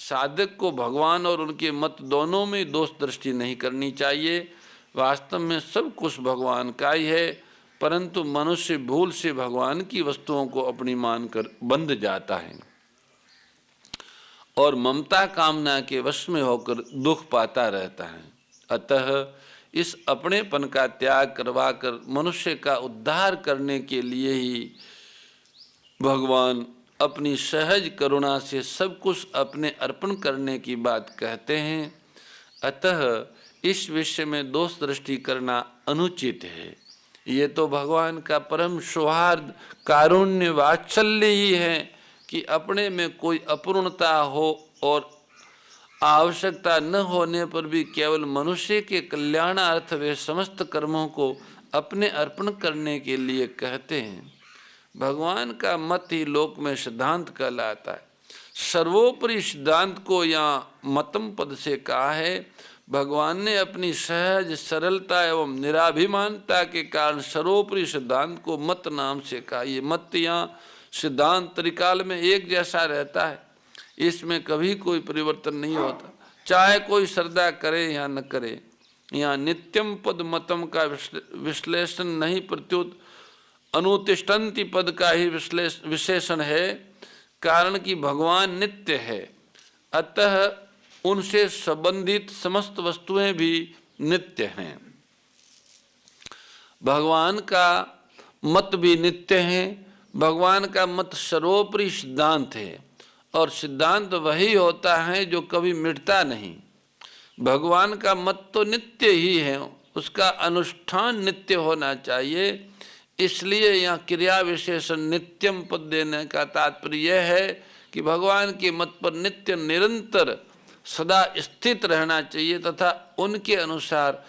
साधक को भगवान और उनके मत दोनों में दोष दृष्टि नहीं करनी चाहिए। वास्तव में सब कुछ भगवान का ही है, परंतु मनुष्य भूल से भगवान की वस्तुओं को अपनी मानकर बंध जाता है और ममता कामना के वश में होकर दुख पाता रहता है। अतः इस अपनेपन का त्याग करवाकर मनुष्य का उद्धार करने के लिए ही भगवान अपनी सहज करुणा से सब कुछ अपने अर्पण करने की बात कहते हैं। अतः इस विषय में दोष दृष्टि करना अनुचित है। ये तो भगवान का परम सौहार्द कारुण्य वात्सल्य ही है कि अपने में कोई अपूर्णता हो और आवश्यकता न होने पर भी केवल मनुष्य के कल्याणार्थ वे समस्त कर्मों को अपने अर्पण करने के लिए कहते हैं। भगवान का मत ही लोक में सिद्धांत कहलाता है। सर्वोपरि सिद्धांत को यहाँ मतम पद से कहा है। भगवान ने अपनी सहज सरलता एवं निराभिमानता के कारण सर्वोपरि सिद्धांत को मत नाम से कहा। ये मत यहाँ सिद्धांत त्रिकाल में एक जैसा रहता है, इसमें कभी कोई परिवर्तन नहीं होता, चाहे कोई श्रद्धा करे या न करे। यहाँ नित्यम पद मतम का विश्लेषण नहीं, प्रत्युत अनुतिष्ठन्ति पद का ही विशेषण है, कारण कि भगवान नित्य है, अतः उनसे संबंधित समस्त वस्तुएं भी नित्य हैं। भगवान का मत भी नित्य है। भगवान का मत सर्वोपरि सिद्धांत है और सिद्धांत वही होता है जो कभी मिटता नहीं। भगवान का मत तो नित्य ही है, उसका अनुष्ठान नित्य होना चाहिए। इसलिए यहाँ क्रिया विशेषण नित्यम पद देने का तात्पर्य यह है कि भगवान के मत पर नित्य निरंतर सदा स्थित रहना चाहिए तथा उनके अनुसार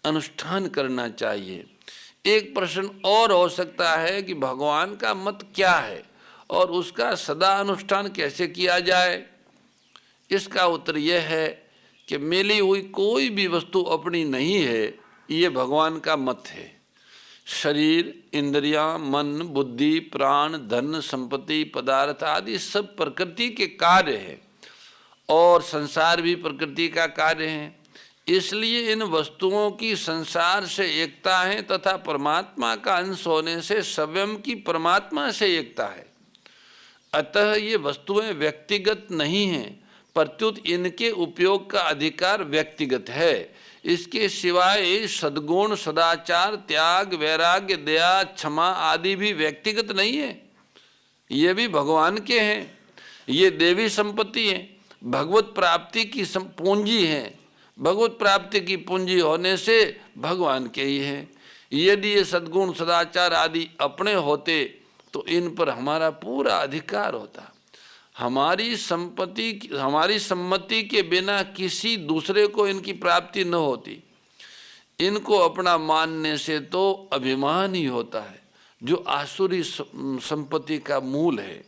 अनुष्ठान करना चाहिए। एक प्रश्न और हो सकता है कि भगवान का मत क्या है और उसका सदा अनुष्ठान कैसे किया जाए। इसका उत्तर यह है कि मिली हुई कोई भी वस्तु अपनी नहीं है, ये भगवान का मत है। शरीर, इंद्रियां, मन, बुद्धि, प्राण, धन, संपत्ति, पदार्थ आदि सब प्रकृति के कार्य है और संसार भी प्रकृति का कार्य है। इसलिए इन वस्तुओं की संसार से एकता है तथा परमात्मा का अंश होने से स्वयं की परमात्मा से एकता है। अतः ये वस्तुएं व्यक्तिगत नहीं हैं, प्रत्युत इनके उपयोग का अधिकार व्यक्तिगत है। इसके सिवाय सद्गुण, सदाचार, त्याग, वैराग्य, दया, क्षमा आदि भी व्यक्तिगत नहीं है, ये भी भगवान के हैं। ये देवी संपत्ति है, भगवत प्राप्ति की पूंजी है। भगवत प्राप्ति की पूंजी होने से भगवान के ही है। यदि ये सद्गुण, सदाचार आदि अपने होते तो इन पर हमारा पूरा अधिकार होता। हमारी सम्मति के बिना किसी दूसरे को इनकी प्राप्ति न होती। इनको अपना मानने से तो अभिमान ही होता है, जो आसुरी संपत्ति का मूल है।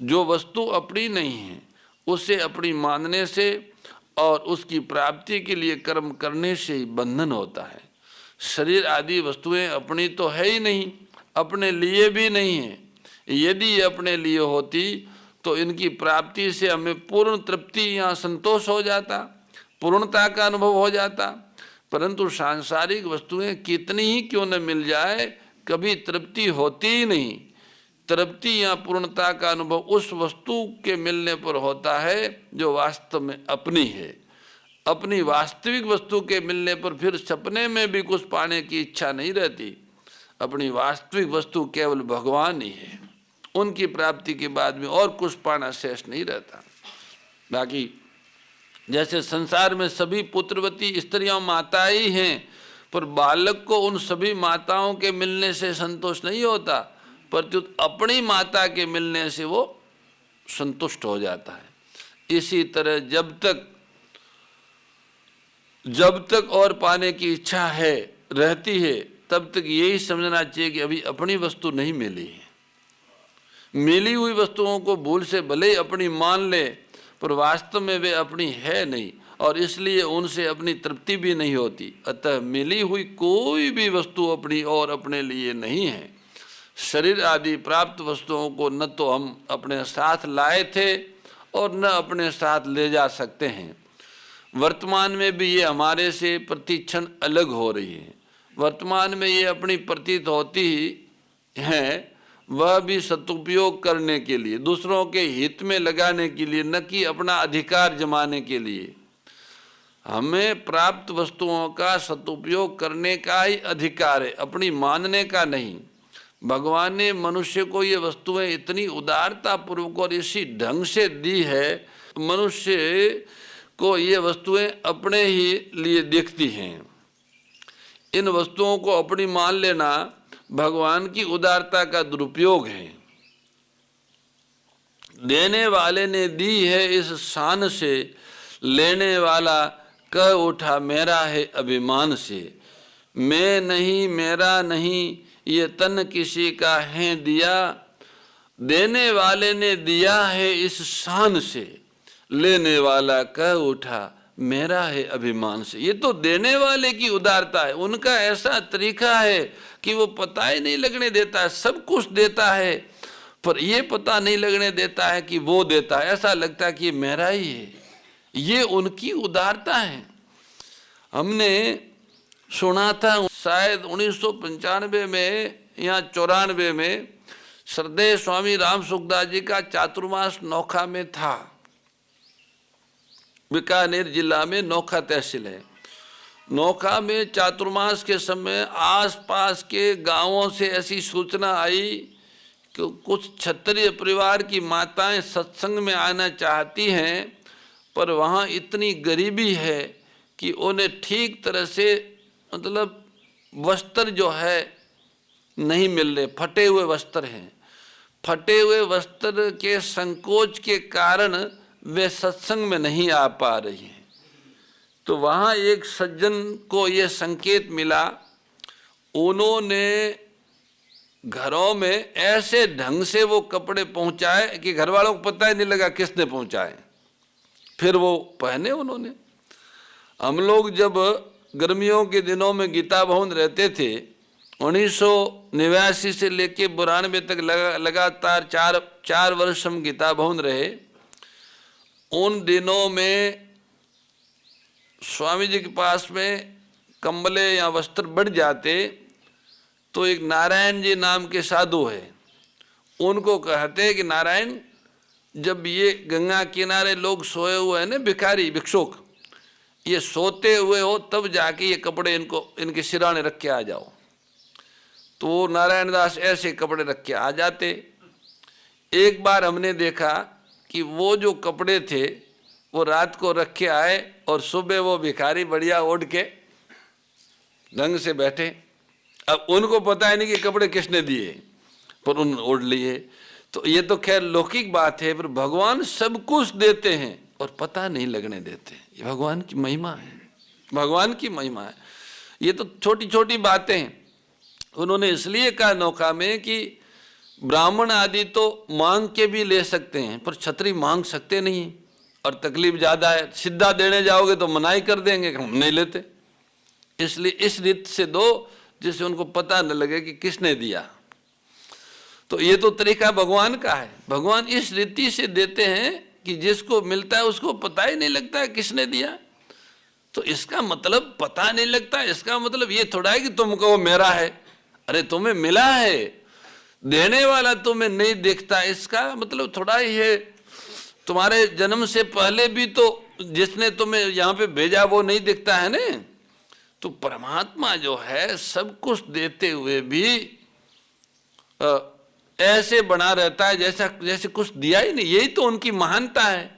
जो वस्तु अपनी नहीं है उसे अपनी मानने से और उसकी प्राप्ति के लिए कर्म करने से ही बंधन होता है। शरीर आदि वस्तुएं अपनी तो है ही नहीं, अपने लिए भी नहीं है। यदि ये अपने लिए होती तो इनकी प्राप्ति से हमें पूर्ण तृप्ति या संतोष हो जाता, पूर्णता का अनुभव हो जाता। परंतु सांसारिक वस्तुएं कितनी ही क्यों न मिल जाए, कभी तृप्ति होती ही नहीं। तृप्ति या पूर्णता का अनुभव उस वस्तु के मिलने पर होता है जो वास्तव में अपनी है। अपनी वास्तविक वस्तु के मिलने पर फिर सपने में भी कुछ पाने की इच्छा नहीं रहती। अपनी वास्तविक वस्तु केवल भगवान ही है, उनकी प्राप्ति के बाद में और कुछ पाना शेष नहीं रहता। बाकी जैसे संसार में सभी पुत्रवती स्त्रियां माता ही हैं, पर बालक को उन सभी माताओं के मिलने से संतोष नहीं होता, प्रत्युत अपनी माता के मिलने से वो संतुष्ट हो जाता है। इसी तरह जब तक और पाने की इच्छा है रहती है, तब तक यही समझना चाहिए कि अभी अपनी वस्तु नहीं मिली है। मिली हुई वस्तुओं को भूल से भले ही अपनी मान ले, पर वास्तव में वे अपनी है नहीं और इसलिए उनसे अपनी तृप्ति भी नहीं होती। अतः मिली हुई कोई भी वस्तु अपनी और अपने लिए नहीं है। शरीर आदि प्राप्त वस्तुओं को न तो हम अपने साथ लाए थे और न अपने साथ ले जा सकते हैं। वर्तमान में भी ये हमारे से प्रतिक्षण अलग हो रही है। वर्तमान में ये अपनी प्रतीत होती ही है, वह भी सदुपयोग करने के लिए, दूसरों के हित में लगाने के लिए, न कि अपना अधिकार जमाने के लिए। हमें प्राप्त वस्तुओं का सदुपयोग करने का ही अधिकार है, अपनी मानने का नहीं। भगवान ने मनुष्य को ये वस्तुएं इतनी उदारता पूर्वक और इसी ढंग से दी है, मनुष्य को ये वस्तुएं अपने ही लिए दिखती हैं। इन वस्तुओं को अपनी मान लेना भगवान की उदारता का दुरुपयोग है। देने वाले ने दी है इस शान से, लेने वाला कह उठा मेरा है अभिमान से। मैं नहीं मेरा नहीं ये तन किसी का है दिया, देने वाले ने दिया है इस शान से, लेने वाला कह उठा मेरा है अभिमान से। ये तो देने वाले की उदारता है, उनका ऐसा तरीका है कि वो पता ही नहीं लगने देता है, सब कुछ देता है पर ये पता नहीं लगने देता है कि वो देता है, ऐसा लगता है कि मेरा ही है। ये उनकी उदारता है। हमने सुना था शायद 1995 में या 94 में श्रद्धेय स्वामी राम सुखदास जी का चातुर्मास नोखा में था। बीकानेर जिला में नोखा तहसील है। नोखा में चातुर्मास के समय आसपास के गांवों से ऐसी सूचना आई कि कुछ क्षत्रिय परिवार की माताएं सत्संग में आना चाहती हैं, पर वहाँ इतनी गरीबी है कि उन्हें ठीक तरह से मतलब वस्त्र जो है नहीं मिल रहे, फटे हुए वस्त्र हैं। फटे हुए वस्त्र के संकोच के कारण वे सत्संग में नहीं आ पा रही हैं। तो वहाँ एक सज्जन को ये संकेत मिला, उन्होंने घरों में ऐसे ढंग से वो कपड़े पहुँचाए कि घर वालों को पता ही नहीं लगा किसने पहुँचाए, फिर वो पहने उन्होंने। हम लोग जब गर्मियों के दिनों में गीता भवन रहते थे, 1989 से लेके 92 तक लगातार चार वर्ष हम गीता भवन रहे। उन दिनों में स्वामी जी के पास में कंबले या वस्त्र बढ़ जाते तो एक नारायण जी नाम के साधु है, उनको कहते कि नारायण, जब ये गंगा किनारे लोग सोए हुए हैं ना, भिखारी भिक्षुक, ये सोते हुए हो तब जाके ये कपड़े इनके सिराने रख के आ जाओ। तो नारायण दास ऐसे कपड़े रख के आ जाते। एक बार हमने देखा कि वो जो कपड़े थे वो रात को रख के आए और सुबह वो भिखारी बढ़िया ओढ़ के ढंग से बैठे। अब उनको पता है नहीं कि कपड़े किसने दिए, पर उन्होंने ओढ़ लिए। तो ये तो खैर लौकिक बात है, पर भगवान सब कुछ देते हैं और पता नहीं लगने देते। ये भगवान की महिमा है, भगवान की महिमा है। ये तो छोटी छोटी बातें हैं। उन्होंने इसलिए कहा नौका में कि ब्राह्मण आदि तो मांग के भी ले सकते हैं, पर क्षत्रिय मांग सकते नहीं और तकलीफ ज़्यादा है। सीधा देने जाओगे तो मनाही कर देंगे कि हम नहीं लेते। इसलिए इस रीत से दो जिससे उनको पता न लगे कि किसने दिया। तो ये तो तरीका भगवान का है। भगवान इस रीति से देते हैं कि जिसको मिलता है उसको पता ही नहीं लगता है किसने दिया। तो इसका मतलब पता नहीं लगता, इसका मतलब ये थोड़ा है कि तुम कहो मेरा है। अरे तुम्हें मिला है, देने वाला तुम्हें नहीं देखता, इसका मतलब थोड़ा ही है। तुम्हारे जन्म से पहले भी तो जिसने तुम्हें यहाँ पे भेजा वो नहीं दिखता है ना। तो परमात्मा जो है सब कुछ देते हुए भी ऐसे बना रहता है जैसे कुछ दिया ही नहीं। यही तो उनकी महानता है।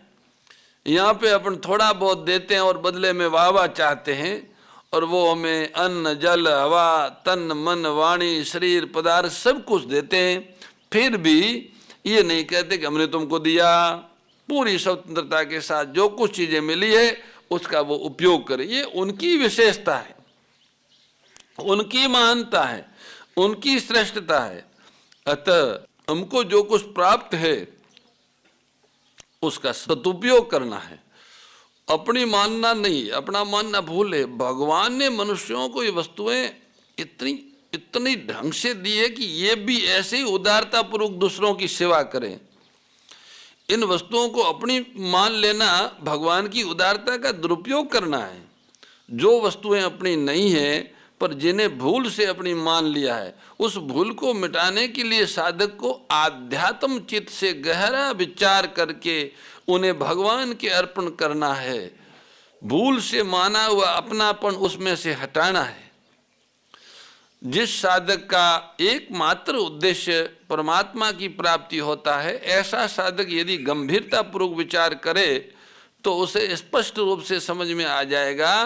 यहाँ पे अपन थोड़ा बहुत देते हैं और बदले में वाह चाहते हैं, और वो हमें अन्न जल हवा तन मन वाणी शरीर पदार्थ सब कुछ देते हैं, फिर भी ये नहीं कहते कि हमने तुमको दिया। पूरी स्वतंत्रता के साथ जो कुछ चीज़ें मिली है उसका वो उपयोग करे। ये उनकी विशेषता है, उनकी महानता है, उनकी श्रेष्ठता है। अतः हमको जो कुछ प्राप्त है उसका सदुपयोग करना है, अपनी मानना नहीं, अपना मानना भूले। भगवान ने मनुष्यों को ये वस्तुएं इतनी ढंग से दी है कि ये भी ऐसे ही उदारता पूर्वक दूसरों की सेवा करें। इन वस्तुओं को अपनी मान लेना भगवान की उदारता का दुरुपयोग करना है। जो वस्तुएं अपनी नहीं है पर जिन्हें भूल से अपनी मान लिया है, उस भूल को मिटाने के लिए साधक को आध्यात्म चित्त से गहरा विचार करके उन्हें भगवान के अर्पण करना है। भूल से माना हुआ अपनापन उसमें से हटाना है। जिस साधक का एकमात्र उद्देश्य परमात्मा की प्राप्ति होता है, ऐसा साधक यदि गंभीरतापूर्वक विचार करे तो उसे स्पष्ट रूप से समझ में आ जाएगा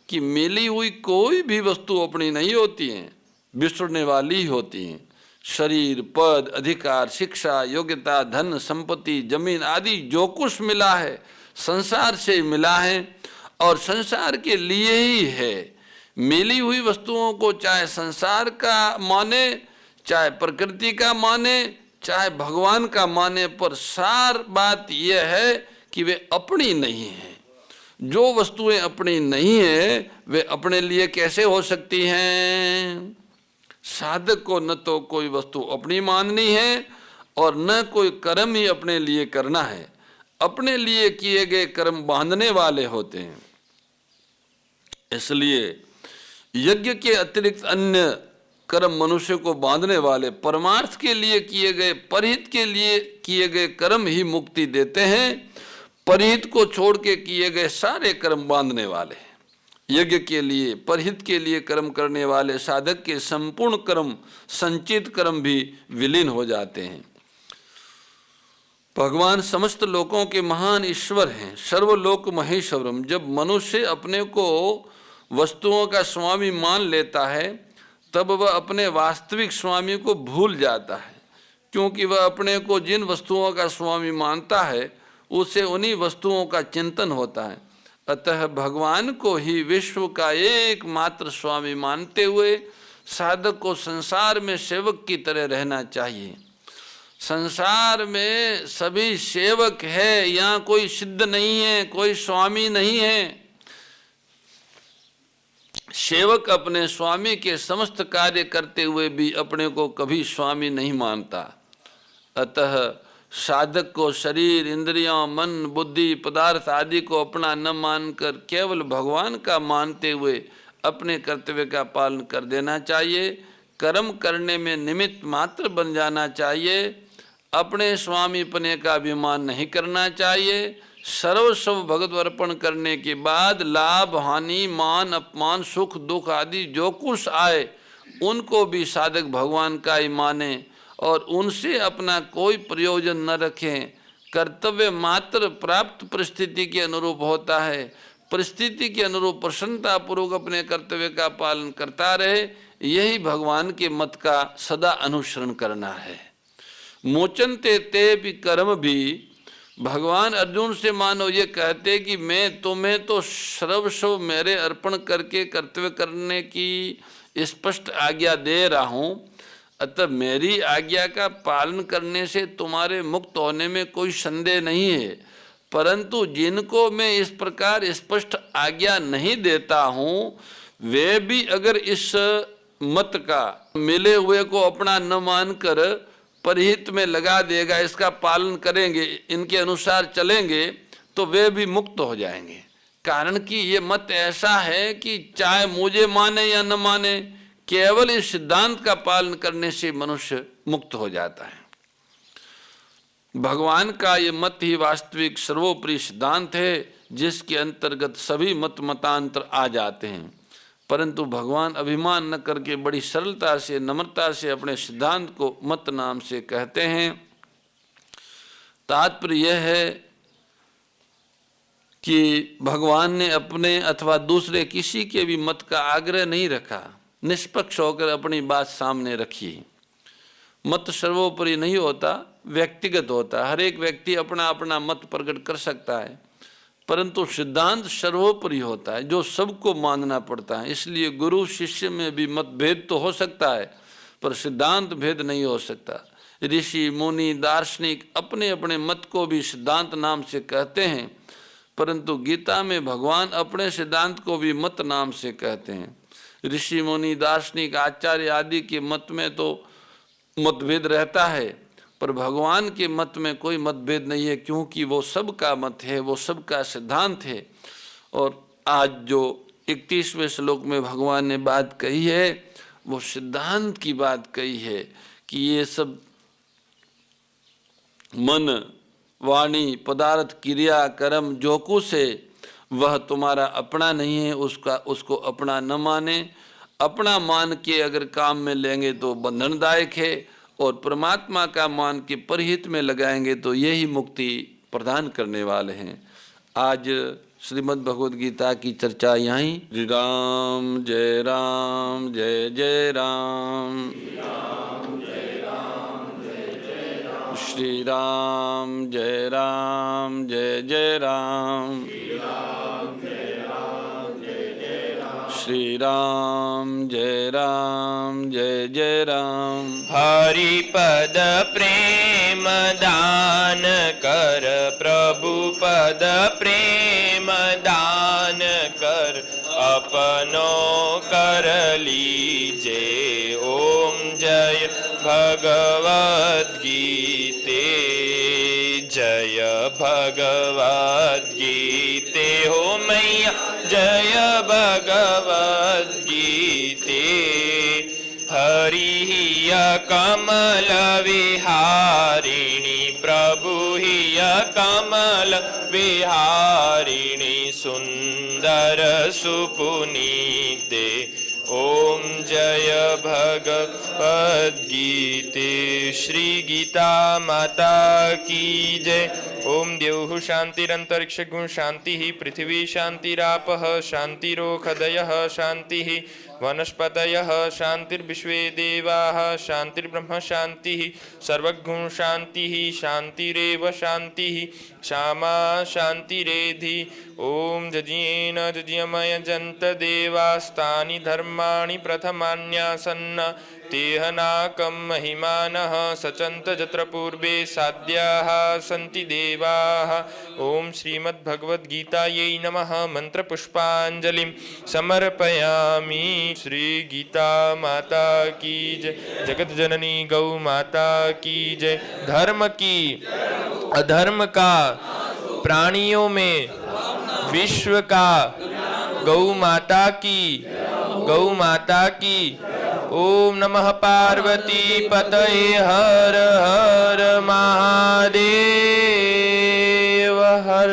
कि मिली हुई कोई भी वस्तु अपनी नहीं होती हैं, बिछड़ने वाली होती हैं। शरीर, पद, अधिकार, शिक्षा, योग्यता, धन, संपत्ति, जमीन आदि जो कुछ मिला है संसार से मिला है और संसार के लिए ही है। मिली हुई वस्तुओं को चाहे संसार का माने, चाहे प्रकृति का माने, चाहे भगवान का माने, पर सार बात यह है कि वे अपनी नहीं है। जो वस्तुएं अपनी नहीं है वे अपने लिए कैसे हो सकती हैं? साधक को न तो कोई वस्तु अपनी माननी है और न कोई कर्म ही अपने लिए करना है। अपने लिए किए गए कर्म बांधने वाले होते हैं। इसलिए यज्ञ के अतिरिक्त अन्य कर्म मनुष्य को बांधने वाले, परमार्थ के लिए किए गए, परहित के लिए किए गए कर्म ही मुक्ति देते हैं। परहित को छोड़ के किए गए सारे कर्म बांधने वाले हैं। यज्ञ के लिए, परहित के लिए कर्म करने वाले साधक के संपूर्ण कर्म, संचित कर्म भी विलीन हो जाते हैं। भगवान समस्त लोकों के महान ईश्वर हैं, सर्वलोक महेश्वरम। जब मनुष्य अपने को वस्तुओं का स्वामी मान लेता है तब वह अपने वास्तविक स्वामी को भूल जाता है, क्योंकि वह अपने को जिन वस्तुओं का स्वामी मानता है उसे उन्हीं वस्तुओं का चिंतन होता है। अतः भगवान को ही विश्व का एकमात्र स्वामी मानते हुए साधक को संसार में सेवक की तरह रहना चाहिए। संसार में सभी सेवक है, यहाँ कोई सिद्ध नहीं है, कोई स्वामी नहीं है। सेवक अपने स्वामी के समस्त कार्य करते हुए भी अपने को कभी स्वामी नहीं मानता। अतः साधक को शरीर, इंद्रियों, मन, बुद्धि, पदार्थ आदि को अपना न मानकर केवल भगवान का मानते हुए अपने कर्तव्य का पालन कर देना चाहिए। कर्म करने में निमित्त मात्र बन जाना चाहिए। अपने स्वामीपने का अभिमान नहीं करना चाहिए। सर्वस्व भगवत अर्पण करने के बाद लाभ, हानि, मान, अपमान, सुख, दुख आदि जो कुछ आए उनको भी साधक भगवान का ही माने और उनसे अपना कोई प्रयोजन न रखें। कर्तव्य मात्र प्राप्त परिस्थिति के अनुरूप होता है। परिस्थिति के अनुरूप प्रसन्नतापूर्वक अपने कर्तव्य का पालन करता रहे, यही भगवान के मत का सदा अनुसरण करना है। मोचनते ते भी कर्म भी, भगवान अर्जुन से मानो ये कहते कि मैं तुम्हें तो सर्वस्व मेरे अर्पण करके कर्तव्य करने की स्पष्ट आज्ञा दे रहा हूँ, अतः मेरी आज्ञा का पालन करने से तुम्हारे मुक्त होने में कोई संदेह नहीं है। परंतु जिनको मैं इस प्रकार स्पष्ट आज्ञा नहीं देता हूँ, वे भी अगर इस मत का मिले हुए को अपना न मानकर परहित में लगा देगा, इसका पालन करेंगे, इनके अनुसार चलेंगे, तो वे भी मुक्त हो जाएंगे। कारण कि ये मत ऐसा है कि चाहे मुझे माने या न माने, केवल इस सिद्धांत का पालन करने से मनुष्य मुक्त हो जाता है। भगवान का ये मत ही वास्तविक सर्वोपरि सिद्धांत है, जिसके अंतर्गत सभी मत मतांतर आ जाते हैं। परंतु भगवान अभिमान न करके बड़ी सरलता से, नम्रता से अपने सिद्धांत को मत नाम से कहते हैं। तात्पर्य यह है कि भगवान ने अपने अथवा दूसरे किसी के भी मत का आग्रह नहीं रखा, निष्पक्ष होकर अपनी बात सामने रखी। मत सर्वोपरि नहीं होता, व्यक्तिगत होता है। हर एक व्यक्ति अपना अपना मत प्रकट कर सकता है, परंतु सिद्धांत सर्वोपरि होता है जो सबको मानना पड़ता है। इसलिए गुरु शिष्य में भी मतभेद तो हो सकता है, पर सिद्धांत भेद नहीं हो सकता। ऋषि, मुनि, दार्शनिक अपने अपने मत को भी सिद्धांत नाम से कहते हैं, परंतु गीता में भगवान अपने सिद्धांत को भी मत नाम से कहते हैं। ऋषि, मुनि, दार्शनिक, आचार्य आदि के मत में तो मतभेद रहता है, पर भगवान के मत में कोई मतभेद नहीं है, क्योंकि वो सबका मत है, वो सबका सिद्धांत है। और आज जो 31वें श्लोक में भगवान ने बात कही है वो सिद्धांत की बात कही है कि ये सब मन, वाणी, पदार्थ, क्रिया, कर्म जो कुछ है वह तुम्हारा अपना नहीं है, उसको अपना न माने। अपना मान के अगर काम में लेंगे तो बंधनदायक है, और परमात्मा का मान के परहित में लगाएंगे तो यही मुक्ति प्रदान करने वाले हैं। आज श्रीमद् भगवद गीता की चर्चा यहीं। श्री राम जय राम, जय जय राम। श्री राम जय राम, जय जय राम। श्री राम जय राम, जय जय राम। हरि पद प्रेम दान कर, प्रभु पद प्रेम दान कर, अपनो कर लीजे। ओम जय भगवद गीते, जय भगवद गीते हो मैया, जय भगवद गीते। हरि हिय कमल विहारिणी, प्रभु हिय कमल विहारिणी, सुंदर सुपुनीते। ओम जय भगवद गीते। श्री गीता माता की जय। ओम द्यौः शांतिरंतरिक्षगुं शांति, पृथ्वी शांतिरापः शांतिरोषधयः शांतिः, वनस्पतयः शांतिर्विश्वे देवाः शांतिर्ब्रह्म शांतिः, सर्वगुं शांतिः शांतिरेव शांतिः, क्षमा शांतिरेधि। ओम जज्ञेन जज्ञमयजन्त देवास्तानि धर्माणि प्रथमान्यासन्न, तेहनाकं महिमानः सचन्त जत्र पूर्वे साध्याः सन्ति देवाः। ओम श्रीमद्भगवद्गीतायै नमः। मंत्रपुष्पांजलिं समर्पयामि। श्री गीता माता की जय। जगत जननी गौ माता की जय। धर्म की अधर्म का, प्राणियों में विश्व का, गौ माता की, गौ माता की। ओम नमः पार्वती पतये हर हर महादेव हर।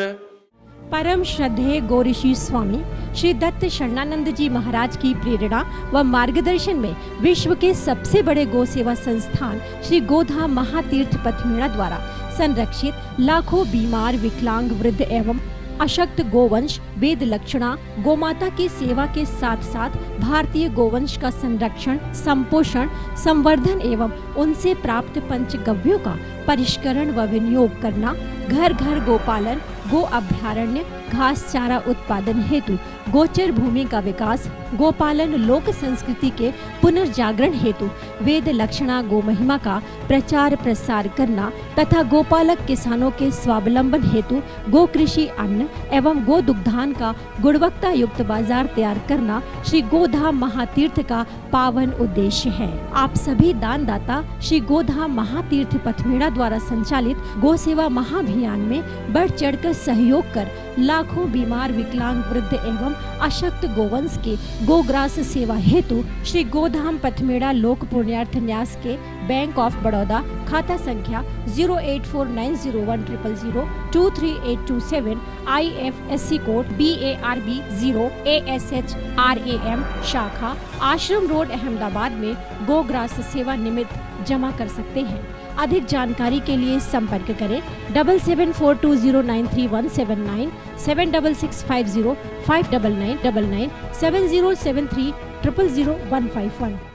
परम श्रद्धेय गौरीशी स्वामी श्री दत्त शरणानंद जी महाराज की प्रेरणा व मार्गदर्शन में विश्व के सबसे बड़े गौ सेवा संस्थान श्री गोधाम महातीर्थ पथमेड़ा द्वारा संरक्षित लाखों बीमार, विकलांग, वृद्ध एवं अशक्त गोवंश वेद लक्षणा गोमाता की सेवा के साथ साथ भारतीय गोवंश का संरक्षण, संपोषण, संवर्धन एवं उनसे प्राप्त पंचगव्यों का परिष्करण व विनियोग करना, घर घर गोपालन, गो अभ्यारण्य, घास चारा उत्पादन हेतु गोचर भूमि का विकास, गोपालन लोक संस्कृति के पुनर्जागरण हेतु वेद लक्षणा गो महिमा का प्रचार प्रसार करना तथा गोपालक किसानों के स्वावलंबन हेतु गो कृषि अन्न एवं गो दुग्धान का गुणवत्ता युक्त बाजार तैयार करना श्री गोधाम महातीर्थ का पावन उद्देश्य है। आप सभी दानदाता श्री गोधाम महातीर्थ पथमेड़ा द्वारा संचालित गो सेवा महाअभियान में बढ़ चढ़कर सहयोग कर लाखों बीमार, विकलांग, वृद्ध एवं अशक्त गोवंश के गोग्रास सेवा हेतु श्री गोधाम पथमेड़ा लोक पुण्यार्थ न्यास के बैंक ऑफ बड़ौदा खाता संख्या 084901000238827 IFSC कोड BARB 0 ASHRAM शाखा आश्रम रोड अहमदाबाद में गोग्रास सेवा निमित्त जमा कर सकते हैं। अधिक जानकारी के लिए संपर्क करें 7742093179 7665059999 7073000151।